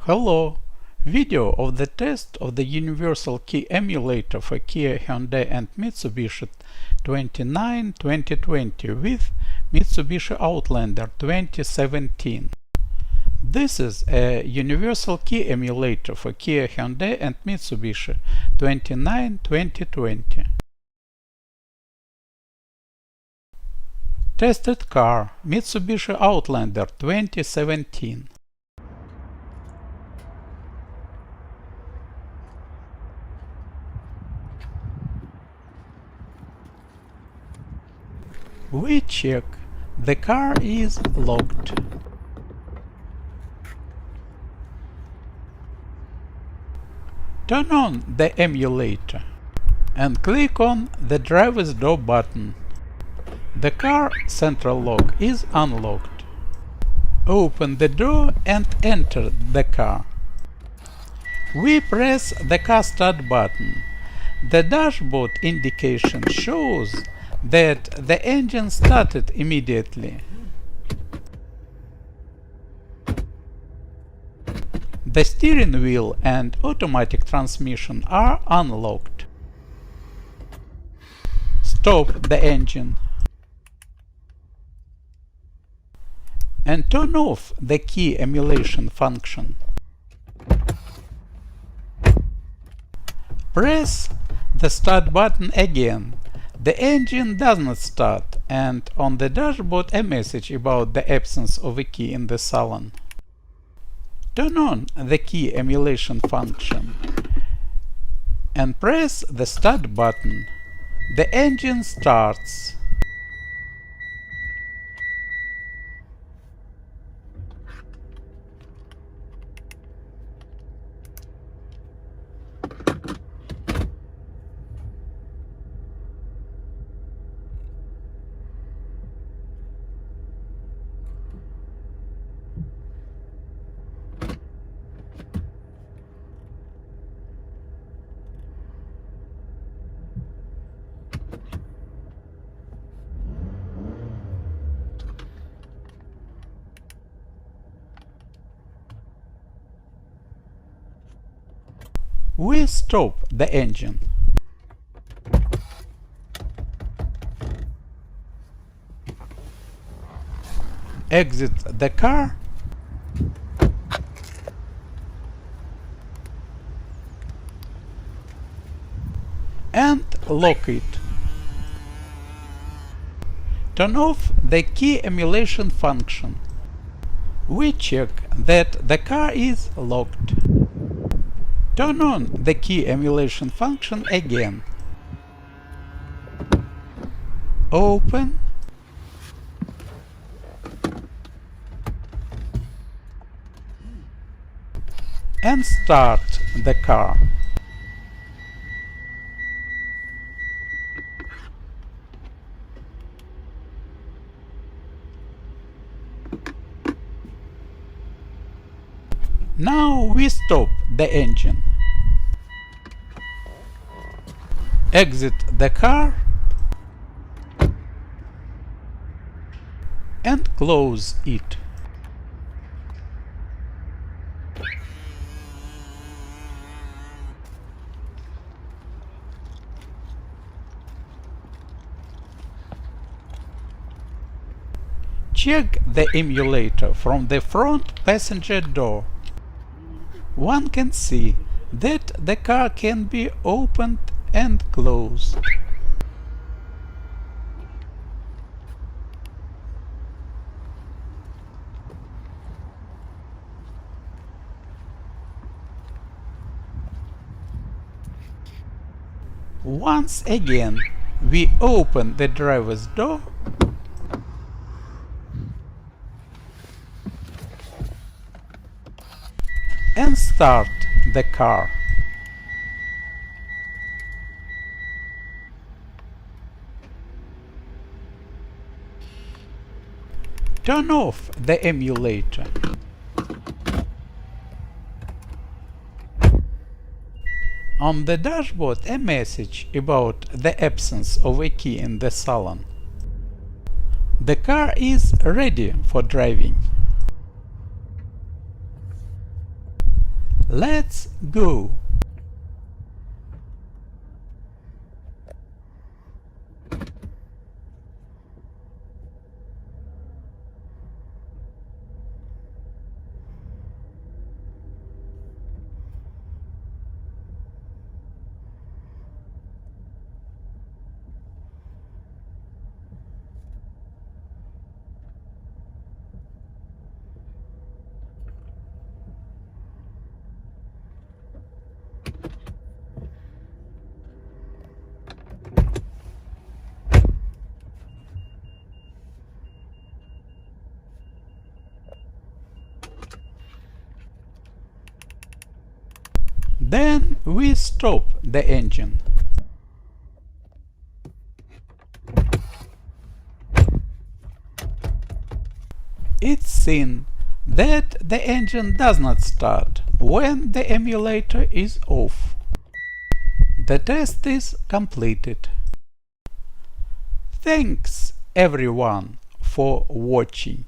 Hello! Video of the test of the universal key emulator for Kia Hyundai and Mitsubishi 2020 with Mitsubishi Outlander 2017. This is a universal key emulator for Kia Hyundai and Mitsubishi 2020. Tested car Mitsubishi Outlander 2017. We check the car is locked. Turn on the emulator and click on the driver's door button. The car central lock is unlocked. Open the door and enter the car. We press the car start button. The dashboard indication shows that the engine started immediately. The steering wheel and automatic transmission are unlocked. Stop the engine and turn off the key emulation function. Press the start button again. The engine does not start, and on the dashboard a message about the absence of a key in the salon. Turn on the key emulation function and press the start button. The engine starts. We stop the engine. Exit the car and lock it. Turn off the key emulation function. We check that the car is locked. Turn on the key emulation function again. Open and start the car. Now we stop the engine. Exit the car and close it. Check the emulator from the front passenger door. One can see that the car can be opened and closed. Once again, we open the driver's door and start the car. Turn off the emulator. On the dashboard a message about the absence of a key in the salon. The car is ready for driving. Let's go! Then we stop the engine. It's seen that the engine does not start when the emulator is off. The test is completed. Thanks everyone for watching.